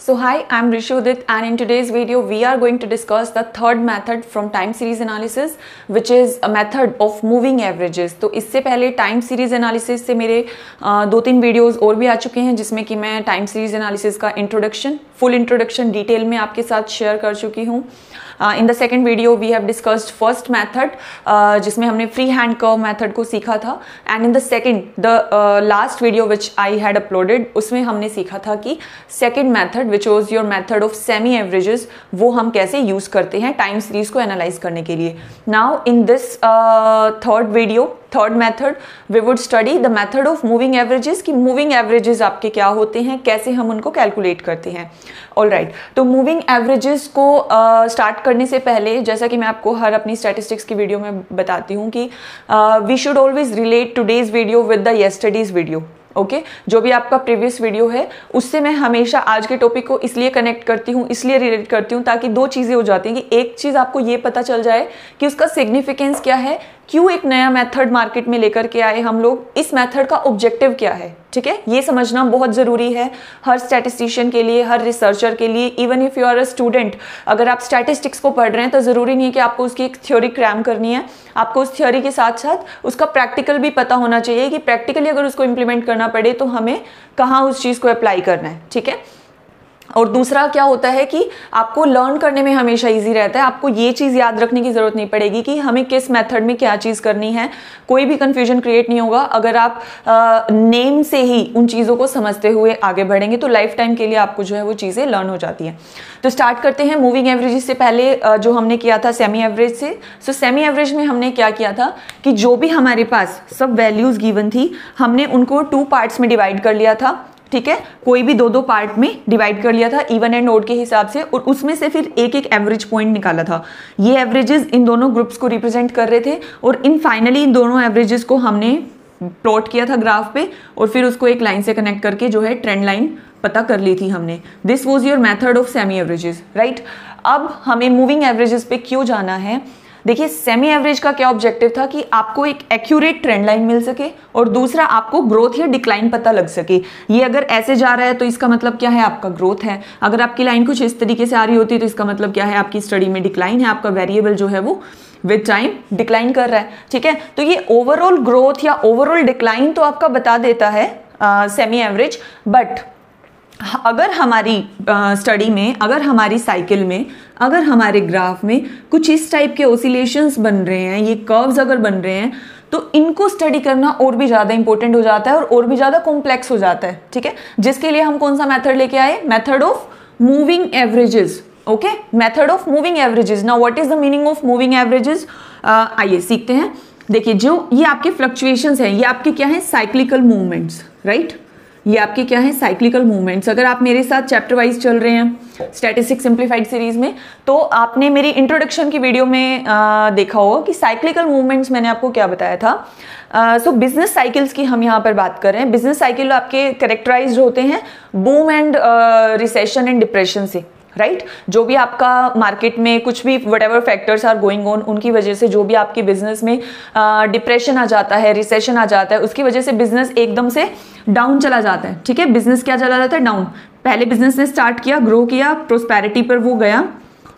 So hi, I'm Rishudit, and in today's video we are going to discuss the third method from time series analysis, which is a method of moving averages. तो इससे पहले time series analysis से मेरे 2-3 videos और भी आ चुके हैं, जिसमें कि मैं टाइम सीरीज एनालिसिस का फुल इंट्रोडक्शन डिटेल में आपके साथ शेयर कर चुकी हूँ. In the second video we have discussed first method, जिसमें हमने फ्री हैंड कर्व मैथड को सीखा था. And in the last video which I had uploaded, उसमें हमने सीखा था कि second method which was your method of semi averages, वो हम कैसे यूज करते हैं टाइम सीरीज को एनालाइज करने के लिए. Now in this third method we would study the method of moving averages, कि मूविंग एवरेजेस आपके क्या होते हैं, कैसे हम उनको कैलकुलेट करते हैं. ऑलराइट, तो मूविंग एवरेजेस को स्टार्ट करने से पहले, जैसा कि मैं आपको हर अपनी स्टैटिस्टिक्स की वीडियो में बताती हूँ कि we should always relate today's video with the yesterday's video. Okay, जो भी आपका प्रीवियस वीडियो है उससे मैं हमेशा आज के टॉपिक को इसलिए कनेक्ट करती हूँ, इसलिए रिलेट करती हूँ, ताकि दो चीज़ें हो जाती हैं कि एक चीज़ आपको ये पता चल जाए कि उसका सिग्निफिकेंस क्या है, क्यों एक नया मेथड मार्केट में लेकर के आए हम लोग, इस मेथड का ऑब्जेक्टिव क्या है. ठीक है, ये समझना बहुत ज़रूरी है हर स्टैटिस्टिशियन के लिए, हर रिसर्चर के लिए. Even if you are a student, अगर आप स्टैटिस्टिक्स को पढ़ रहे हैं तो ज़रूरी नहीं है कि आपको उसकी एक थ्योरी क्रैम करनी है. आपको उस थ्योरी के साथ साथ उसका प्रैक्टिकल भी पता होना चाहिए कि प्रैक्टिकली अगर उसको इम्प्लीमेंट करना पड़े तो हमें कहाँ उस चीज़ को अप्लाई करना है. ठीक है, और दूसरा क्या होता है कि आपको लर्न करने में हमेशा इजी रहता है. आपको ये चीज़ याद रखने की ज़रूरत नहीं पड़ेगी कि हमें किस मेथड में क्या चीज़ करनी है. कोई भी कंफ्यूजन क्रिएट नहीं होगा अगर आप नेम से ही उन चीज़ों को समझते हुए आगे बढ़ेंगे, तो लाइफ टाइम के लिए आपको जो है वो चीज़ें लर्न हो जाती हैं. तो स्टार्ट करते हैं मूविंग एवरेज से पहले. जो हमने किया था सेमी एवरेज से. सो सेमी एवरेज में हमने क्या किया था कि जो भी हमारे पास सब वैल्यूज़ गिवन थी, हमने उनको 2 पार्ट्स में डिवाइड कर लिया था. ठीक है, कोई भी 2-2 पार्ट में डिवाइड कर लिया था इवन एंड ओड के हिसाब से, और उसमें से फिर एक एवरेज पॉइंट निकाला था. ये एवरेजेस इन दोनों ग्रुप्स को रिप्रेजेंट कर रहे थे, और फाइनली इन दोनों एवरेजेस को हमने प्लॉट किया था ग्राफ पे, और फिर उसको एक लाइन से कनेक्ट करके जो है ट्रेंड लाइन पता कर ली थी हमने. This was your method of semi averages, right. अब हमें मूविंग एवरेजेस पे क्यों जाना है? देखिए, सेमी एवरेज का क्या ऑब्जेक्टिव था कि आपको एक एक्यूरेट ट्रेंड लाइन मिल सके, और दूसरा आपको ग्रोथ या डिक्लाइन पता लग सके. ये अगर ऐसे जा रहा है तो इसका मतलब क्या है, आपका ग्रोथ है. अगर आपकी लाइन कुछ इस तरीके से आ रही होती है तो इसका मतलब क्या है, आपकी स्टडी में डिक्लाइन है, आपका वेरिएबल जो है वो विद टाइम डिक्लाइन कर रहा है. ठीक है, तो ये ओवरऑल ग्रोथ या ओवरऑल डिक्लाइन तो आपका बता देता है सेमी एवरेज. बट अगर हमारी स्टडी में, अगर हमारी साइकिल में, अगर हमारे ग्राफ में कुछ इस टाइप के ओसिलेशंस बन रहे हैं, ये कर्व्स अगर बन रहे हैं, तो इनको स्टडी करना और भी ज़्यादा इंपॉर्टेंट हो जाता है और भी ज़्यादा कॉम्प्लेक्स हो जाता है. ठीक है, जिसके लिए हम कौन सा मेथड लेके आए, method of moving averages. Okay, method of moving averages. Now what is the meaning of moving averages? आइए सीखते हैं. देखिए, जो ये आपके फ्लक्चुएशंस हैं, ये आपके क्या है, साइक्लिकल मूवमेंट्स, राइट. ये आपके क्या है, साइक्लिकल मूवमेंट्स. अगर आप मेरे साथ चैप्टर वाइज चल रहे हैं स्टैटिस्टिक्स सिंप्लीफाइड सीरीज में, तो आपने मेरी इंट्रोडक्शन की वीडियो में देखा होगा कि साइक्लिकल मूवमेंट्स मैंने आपको क्या बताया था. सो बिजनेस साइकिल्स की हम यहाँ पर बात कर रहे हैं. बिजनेस साइकिल आपके कैरेक्टराइज्ड होते हैं boom and recession and depression से, राइट. जो भी आपका मार्केट में कुछ भी whatever factors are going on, उनकी वजह से जो भी आपके बिजनेस में डिप्रेशन आ जाता है, रिसेशन आ जाता है, उसकी वजह से बिजनेस एकदम से डाउन चला जाता है. ठीक है, बिजनेस क्या चला जाता है, डाउन. पहले बिजनेस ने स्टार्ट किया, ग्रो किया, प्रोस्पेरिटी पर वो गया,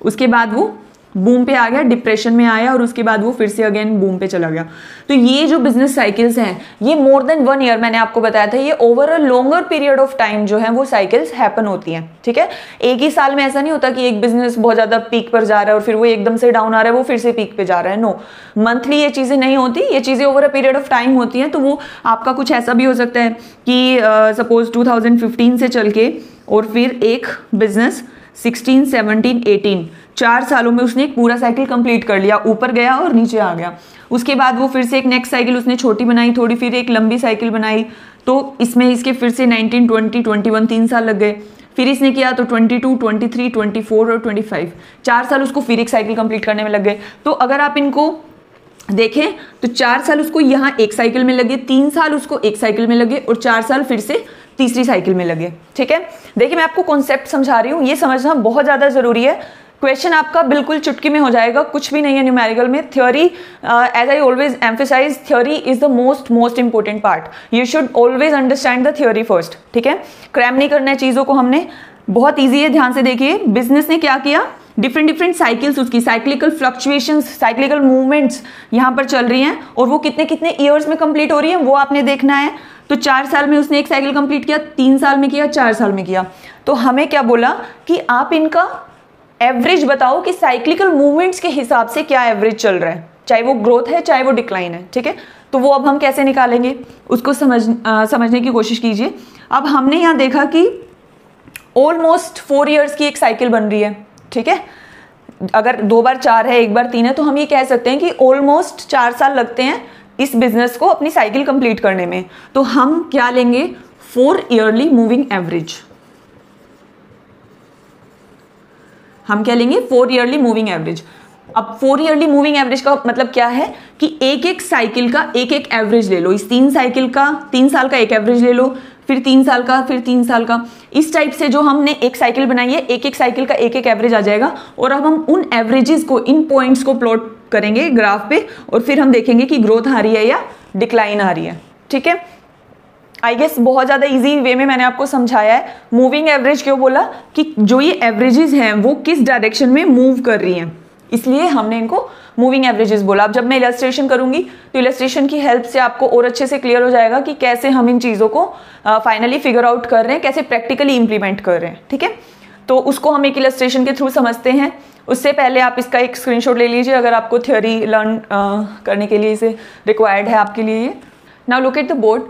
उसके बाद वो बूम पे आ गया, डिप्रेशन में आया, और उसके बाद वो फिर से अगेन बूम पे चला गया. तो ये जो बिजनेस साइकिल्स हैं, ये मोर देन 1 ईयर मैंने आपको बताया था, ये over a longer period of time जो है वो साइकिल्स हैपन होती हैं. ठीक है, एक ही साल में ऐसा नहीं होता कि एक बिजनेस बहुत ज्यादा पीक पर जा रहा है और फिर वो एकदम से डाउन आ रहा है, वो फिर से पीक पे जा रहा है. नो, मंथली ये चीजें नहीं होती, ये चीजें over a period of time होती हैं. तो वो आपका कुछ ऐसा भी हो सकता है कि सपोज 2015 से चल के और फिर एक बिजनेस 16, 17, 18 4 सालों में उसने एक पूरा साइकिल कंप्लीट कर लिया, ऊपर गया और नीचे आ गया. उसके बाद वो फिर से एक नेक्स्ट साइकिल उसने छोटी बनाई थोड़ी, फिर एक लंबी साइकिल बनाई. तो इसमें इसके फिर से 19, 20, 21 3 साल लग गए. फिर इसने किया तो 22, 23, 24 और 25 4 साल उसको फिर एक साइकिल कंप्लीट करने में लग गए. तो अगर आप इनको देखें तो 4 साल उसको यहाँ एक साइकिल में लगे, 3 साल उसको एक साइकिल में लगे, और 4 साल फिर से तीसरी साइकिल में लगे. ठीक है, देखिए मैं आपको कॉन्सेप्ट समझा रही हूँ, ये समझना बहुत ज़्यादा ज़रूरी है. क्वेश्चन आपका बिल्कुल चुटकी में हो जाएगा, कुछ भी नहीं है न्यूमेरिकल में. Theory, as I always emphasise, theory is the most important part. You should always understand the theory first. ठीक है, क्रैम नहीं करना है चीज़ों को हमने. बहुत ईजी है, ध्यान से देखिए। बिजनेस ने क्या किया, डिफरेंट साइकिल्स, उसकी साइक्लिकल फ्लक्चुएशंस, साइक्लिकल मूवमेंट्स यहाँ पर चल रही हैं और वो कितने कितने ईयर्स में कंप्लीट हो रही है वो आपने देखना है। तो 4 साल में उसने एक साइकिल कंप्लीट किया, 3 साल में किया, 4 साल में किया। तो हमें क्या बोला कि आप इनका एवरेज बताओ कि साइक्लिकल मूवमेंट्स के हिसाब से क्या एवरेज चल रहा है, चाहे वो ग्रोथ है चाहे वो डिक्लाइन है, ठीक है। तो वो अब हम कैसे निकालेंगे उसको समझने की कोशिश कीजिए। अब हमने यहाँ देखा कि ऑलमोस्ट 4 ईयर्स की एक साइकिल बन रही है, ठीक है। अगर 2 बार 4 है, 1 बार 3 है, तो हम ये कह सकते हैं कि ऑलमोस्ट 4 साल लगते हैं इस बिजनेस को अपनी साइकिल कंप्लीट करने में। तो हम क्या लेंगे, 4 ईयरली मूविंग एवरेज। हम क्या लेंगे, 4 ईयरली मूविंग एवरेज। अब 4 ईयरली मूविंग एवरेज का मतलब क्या है कि एक एक साइकिल का एक एक एवरेज ले लो। इस 3 साइकिल का 3 साल का एक एवरेज ले लो, फिर 3 साल का, फिर 3 साल का। इस टाइप से जो हमने एक साइकिल बनाई है, एक एक साइकिल का एक एक एवरेज आ जाएगा। और अब हम उन एवरेजेस को, इन पॉइंट्स को प्लॉट करेंगे ग्राफ पे और फिर हम देखेंगे कि ग्रोथ आ रही है या डिक्लाइन आ रही है, ठीक है। आई गेस बहुत ज़्यादा इजी वे में मैंने आपको समझाया है। मूविंग एवरेज क्यों बोला कि जो ये एवरेजेस हैं वो किस डायरेक्शन में मूव कर रही हैं, इसलिए हमने इनको मूविंग एवरेजेस बोला। अब जब मैं इलस्ट्रेशन करूंगी तो इलस्ट्रेशन की हेल्प से आपको और अच्छे से क्लियर हो जाएगा कि कैसे हम इन चीज़ों को फाइनली फिगर आउट कर रहे हैं, कैसे प्रैक्टिकली इंप्लीमेंट कर रहे हैं, ठीक है। तो उसको हम एक इलस्ट्रेशन के थ्रू समझते हैं। उससे पहले आप इसका एक स्क्रीनशॉट ले लीजिए अगर आपको थ्योरी लर्न करने के लिए इसे रिक्वायर्ड है आपके लिए। Now look at the board.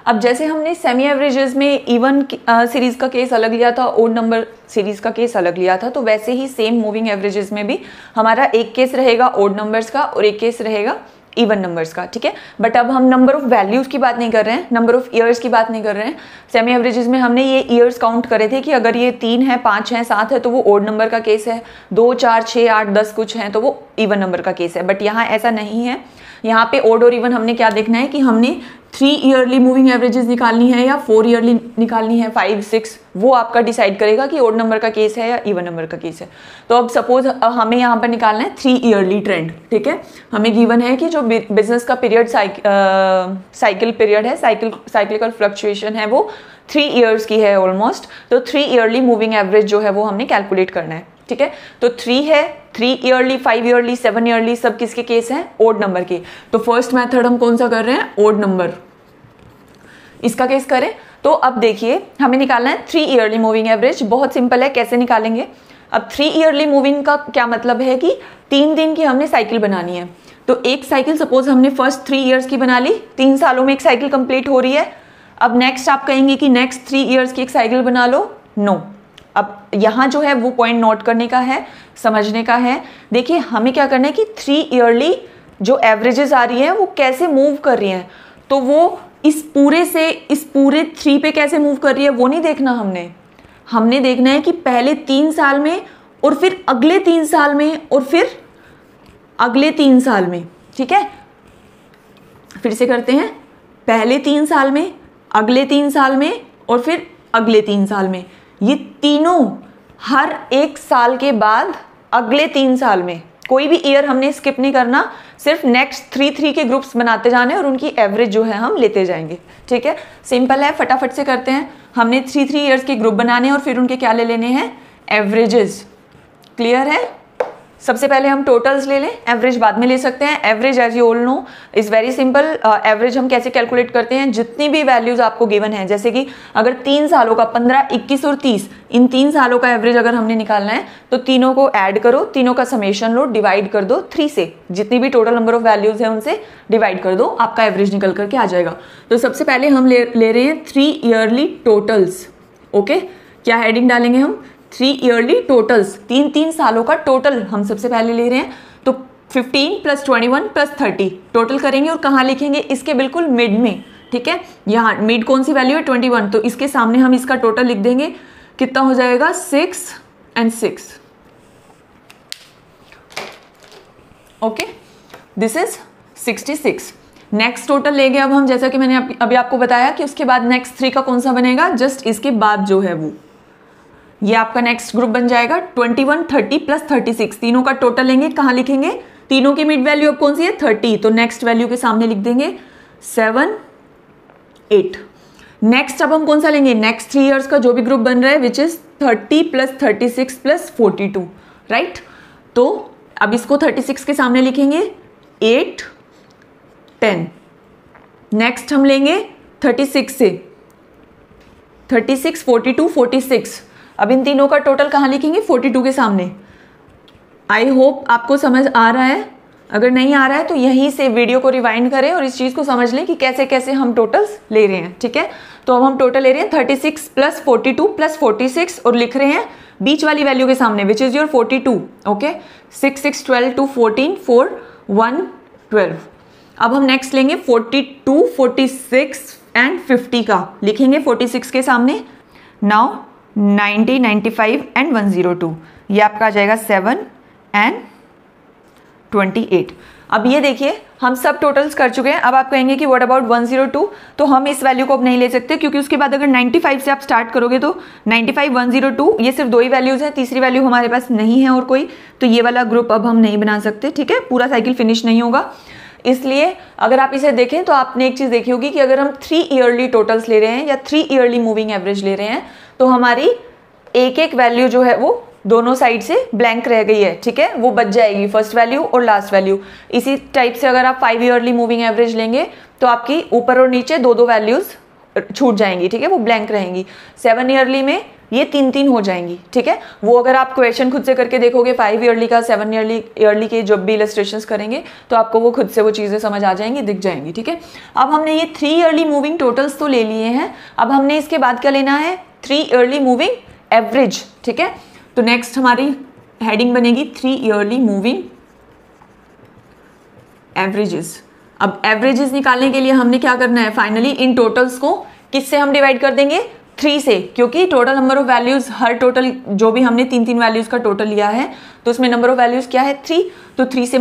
अब जैसे हमने सेमी एवरेजेस में इवन सीरीज का केस अलग लिया था, ओड नंबर सीरीज का केस अलग लिया था, तो वैसे ही सेम मूविंग एवरेजेस में भी हमारा एक केस रहेगा ओड नंबर्स का और एक केस रहेगा इवन नंबर्स का, ठीक है। बट अब हम नंबर ऑफ वैल्यूज की बात नहीं कर रहे हैं, नंबर ऑफ ईयर्स की बात नहीं कर रहे हैं। सेमी एवरेजेस में हमने ये ईयर्स काउंट करे थे कि अगर ये 3 है, 5 है, 7 है तो वो ओड नंबर का केस है, 2, 4, 6, 8, 10 कुछ है तो वो इवन नंबर का केस है। बट यहाँ ऐसा नहीं है। यहाँ पे ओड और इवन हमने क्या देखना है कि हमने 3 ईयरली मूविंग एवरेजेस निकालनी है या 4 ईयरली निकालनी है, 5, 6, वो आपका डिसाइड करेगा कि ओड नंबर का केस है या इवन नंबर का केस है। तो अब सपोज हमें यहाँ पर निकालना है 3 ईयरली ट्रेंड, ठीक है। हमें गिवन है कि जो बिजनेस का पीरियड साइकिल पीरियड है, साइक्लिकल फ्लक्चुएशन है वो 3 ईयर्स की है ऑलमोस्ट। तो 3 ईयरली मूविंग एवरेज जो है वो हमने कैलकुलेट करना है, ठीक है। तो 3 है, 3 ईयरली, 5 ईयरली, 7 ईयरली, सब किसके केस हैं, ओड नंबर के। तो फर्स्ट मेथड हम कौन सा कर रहे हैं, ओड नंबर, इसका केस करें। तो अब देखिए हमें निकालना है 3 ईयरली मूविंग एवरेज। बहुत सिंपल है, कैसे निकालेंगे। अब 3 ईयरली मूविंग का क्या मतलब है कि 3 दिन की हमने साइकिल बनानी है। तो एक साइकिल सपोज हमने फर्स्ट 3 ईयर्स की बना ली, 3 सालों में एक साइकिल कंप्लीट हो रही है। अब नेक्स्ट आप कहेंगे कि नेक्स्ट 3 ईयर्स की एक साइकिल बना लो, नो। अब यहाँ जो है वो पॉइंट नोट करने का है, समझने का है। देखिए हमें क्या करना है कि 3 ईयरली जो एवरेजेस आ रही है वो कैसे मूव कर रही हैं। तो वो इस पूरे 3 पे कैसे मूव कर रही है वो नहीं देखना हमने देखना है कि पहले 3 साल में और फिर अगले 3 साल में और फिर अगले 3 साल में, ठीक है। फिर से करते हैं, पहले 3 साल में, अगले 3 साल में और फिर अगले 3 साल में। ये तीनों हर एक साल के बाद अगले 3 साल में, कोई भी ईयर हमने स्किप नहीं करना, सिर्फ नेक्स्ट 3 के ग्रुप्स बनाते जाने और उनकी एवरेज जो है हम लेते जाएंगे, ठीक है। सिंपल है, फटाफट से करते हैं। हमने 3 ईयर्स के ग्रुप बनाने और फिर उनके क्या ले लेने हैं, एवरेजेस। क्लियर है। सबसे पहले हम टोटल्स ले लें, एवरेज बाद में ले सकते हैं। Average age you all know is very simple. Average हम कैसे कैलकुलेट करते हैं, जितनी भी वैल्यूज आपको गिवन है, जैसे कि अगर 3 सालों का 15, 21 और 30, इन 3 सालों का एवरेज अगर हमने निकालना है तो तीनों को ऐड करो, तीनों का समेशन लो, डिवाइड कर दो 3 से, जितनी भी टोटल नंबर ऑफ वैल्यूज है उनसे डिवाइड कर दो, आपका एवरेज निकल करके आ जाएगा। तो सबसे पहले हम ले रहे हैं 3 ईयरली टोटल्स। ओके, क्या हेडिंग डालेंगे हम, 3 ईयरली टोटल्स, 3 सालों का टोटल हम सबसे पहले ले रहे हैं। तो 15 + 21 + 30 टोटल करेंगे और कहाँ लिखेंगे, इसके बिल्कुल मिड में, ठीक है। यहाँ मिड कौन सी वैल्यू है, 21, तो इसके सामने हम इसका टोटल लिख देंगे। कितना हो जाएगा, 6 और 6। Okay, this is 66। Next total लेंगे अब हम, जैसा कि मैंने अभी आपको बताया कि उसके बाद नेक्स्ट 3 का कौन सा बनेगा, जस्ट इसके बाद जो है वो, ये आपका नेक्स्ट ग्रुप बन जाएगा। 21, 30 + 36, तीनों का टोटल लेंगे, कहाँ लिखेंगे, तीनों की मिड वैल्यू अब कौन सी है, 30, तो नेक्स्ट वैल्यू के सामने लिख देंगे 7, 8। नेक्स्ट अब हम कौन सा लेंगे, नेक्स्ट 3 ईयर्स का जो भी ग्रुप बन रहा है विच इज 30 + 36 + 42, राइट। तो अब इसको 36 के सामने लिखेंगे 8 10। नेक्स्ट हम लेंगे 36 से 36 42 46। अब इन तीनों का टोटल कहाँ लिखेंगे, 42 के सामने। आई होप आपको समझ आ रहा है, अगर नहीं आ रहा है तो यहीं से वीडियो को रिवाइंड करें और इस चीज़ को समझ लें कि कैसे कैसे हम टोटल्स ले रहे हैं, ठीक है। तो अब हम टोटल ले रहे हैं 36 + 42 + 46 और लिख रहे हैं बीच वाली वैल्यू के सामने विच इज योर 42, ओके। 6 6 12 2 14 4 1 12। अब हम नेक्स्ट लेंगे 42 46 एंड 50 का, लिखेंगे 46 के सामने। नाउ 90 95 एंड 102, ये आपका आ जाएगा 7 एंड 28। अब ये देखिए हम सब टोटल्स कर चुके हैं। अब आप कहेंगे कि व्हाट अबाउट 102, तो हम इस वैल्यू को अब नहीं ले सकते क्योंकि उसके बाद अगर 95 से आप स्टार्ट करोगे तो 95 102 ये सिर्फ 2 ही वैल्यूज हैं, तीसरी वैल्यू हमारे पास नहीं है और कोई, तो ये वाला ग्रुप अब हम नहीं बना सकते, ठीक है। पूरा साइकिल फिनिश नहीं होगा। इसलिए अगर आप इसे देखें तो आपने एक चीज देखी होगी कि अगर हम 3 ईयरली टोटल्स ले रहे हैं या 3 ईयरली मूविंग एवरेज ले रहे हैं तो हमारी एक एक वैल्यू जो है वो दोनों साइड से ब्लैंक रह गई है, ठीक है, वो बच जाएगी, फर्स्ट वैल्यू और लास्ट वैल्यू। इसी टाइप से अगर आप 5 ईयरली मूविंग एवरेज लेंगे तो आपकी ऊपर और नीचे दो वैल्यूज छूट जाएंगी, ठीक है, वो ब्लैंक रहेंगी। 7 ईयरली में ये 3 हो जाएंगी, ठीक है। वो अगर आप क्वेश्चन खुद से करके देखोगे 5 ईयरली का 7 ईयरली के जब भी इलस्ट्रेशंस करेंगे तो आपको वो खुद से वो चीज़ें समझ आ जाएंगी, दिख जाएंगी, ठीक है। अब हमने ये 3 ईयरली मूविंग टोटल्स तो ले लिए हैं, अब हमने इसके बाद क्या लेना है, 3 ईयरली मूविंग एवरेज, ठीक है। तो नेक्स्ट हमारी हेडिंग बनेगी 3 ईयरली मूविंग एवरेजेस। अब एवरेजेस निकालने के लिए हमने क्या करना है, फाइनली इन टोटल्स को किससे हम डिवाइड कर देंगे, 3 से, क्योंकि total number of values, her total जो भी हमने 3 वैल्यूज का टोटल लिया है तो उसमें नंबर ऑफ वैल्यूज क्या है 3, तो 3 से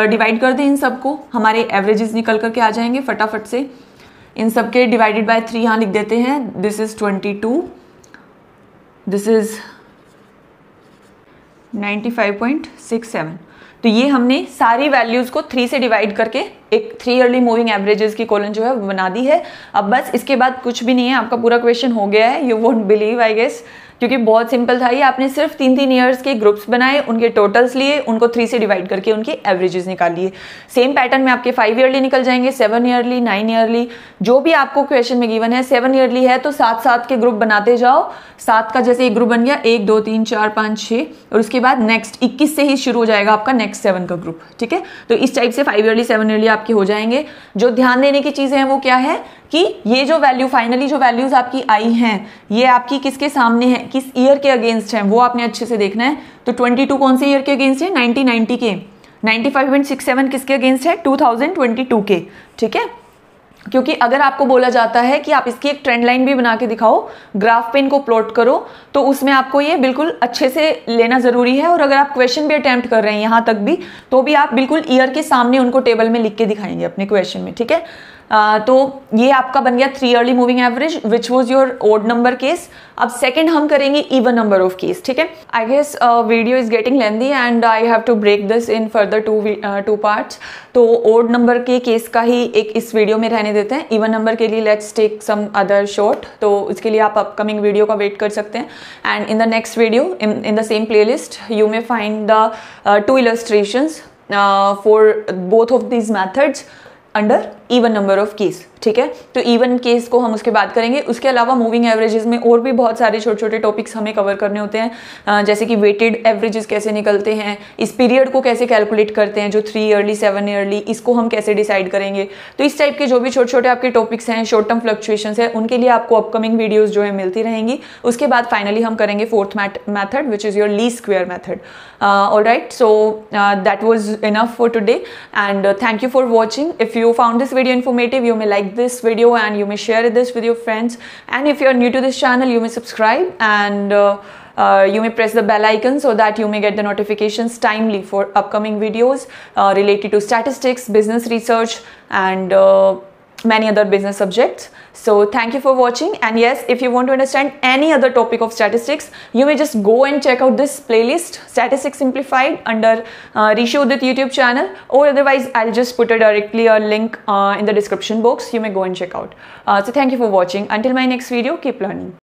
डिवाइड कर दें इन सबको, हमारे एवरेजेस निकल करके आ जाएंगे फटाफट से। इन सबके डिवाइडेड बाय 3 यहाँ लिख देते हैं, दिस इज 22, दिस इज 95.67। तो ये हमने सारी वैल्यूज को 3 से डिवाइड करके एक 3 ईयरली मूविंग एवरेजेस की कॉलम जो है वो बना दी है। अब बस इसके बाद कुछ भी नहीं है, आपका पूरा क्वेश्चन हो गया है। You won't believe I guess, क्योंकि बहुत सिंपल था ये। आपने सिर्फ 3 ईयर्स के ग्रुप्स बनाए, उनके टोटल्स लिए, उनको 3 से डिवाइड करके उनके एवरेजेस निकाल लिए। सेम पैटर्न में आपके 5 ईयरली निकल जाएंगे, 7 ईयरली, 9 ईयरली, जो भी आपको क्वेश्चन में गिवन है। 7 ईयरली है तो 7 के ग्रुप बनाते जाओ, 7 का जैसे एक ग्रुप बन गया, 1 2 3 4 5 6, और उसके बाद नेक्स्ट 21 से ही शुरू हो जाएगा आपका नेक्स्ट 7 का ग्रुप, ठीक है। तो इस टाइप से 5 ईयरली 7 ईयरली आपके हो जाएंगे। जो ध्यान देने की चीजें हैं वो क्या है कि ये जो वैल्यू फाइनली जो वैल्यूज आपकी आई हैं ये आपकी किसके सामने है, किस ईयर के अगेंस्ट है, वो आपने अच्छे से देखना है। तो 22 कौन से ईयर के अगेंस्ट है, 1990 के। 95.67 किसके अगेंस्ट है, 2022 के, ठीक है। क्योंकि अगर आपको बोला जाता है कि आप इसकी एक ट्रेंड लाइन भी बना के दिखाओ, ग्राफ पे इनको प्लॉट करो, तो उसमें आपको ये बिल्कुल अच्छे से लेना जरूरी है। और अगर आप क्वेश्चन भी अटेम्प्ट कर रहे हैं यहाँ तक भी, तो भी आप बिल्कुल ईयर के सामने उनको टेबल में लिख के दिखाएंगे अपने क्वेश्चन में, ठीक है। तो ये आपका बन गया 3 yearly moving average which was your odd number case. अब सेकंड हम करेंगे इवन नंबर ऑफ केस, ठीक है। I guess video is getting lengthy and I have to break this in further two parts. तो ओड नंबर के case का ही एक इस वीडियो में रहने देते हैं। इवन नंबर के लिए let's take some other short, तो इसके लिए आप अपकमिंग वीडियो का वेट कर सकते हैं। And in the next video in the same playlist you may find the 2 illustrations for both of these methods under even number of case, ठीक है। तो इवन केस को हम उसके बाद करेंगे। उसके अलावा मूविंग एवरेजेस में और भी बहुत सारे छोटे छोटे टॉपिक्स हमें कवर करने होते हैं, जैसे कि वेटेड एवरेजेस कैसे निकलते हैं, इस पीरियड को कैसे कैलकुलेट करते हैं, जो 3 ईयरली 7 ईयरली, इसको हम कैसे डिसाइड करेंगे। तो इस टाइप के जो भी छोटे छोटे आपके टॉपिक्स हैं, शॉर्ट टर्म फ्लक्चुएशंस है, उनके लिए आपको अपकमिंग वीडियोज जो है मिलती रहेंगी। उसके बाद फाइनली हम करेंगे 4th method which is your least square method. Alright, so that was enough for today and thank you for watching. If you found this video informative, you may like this video and you may share this with your friends, and if you are new to this channel you may subscribe and you may press the bell icon so that you may get the notifications timely for upcoming videos related to statistics, business research and many other business subjects. So thank you for watching, and yes, if you want to understand any other topic of statistics, you may just go and check out this playlist, Statistics Simplified, under Rishi Udit YouTube channel, or otherwise I'll just put directly a link in the description box. You may go and check out. So thank you for watching. Until my next video, keep learning.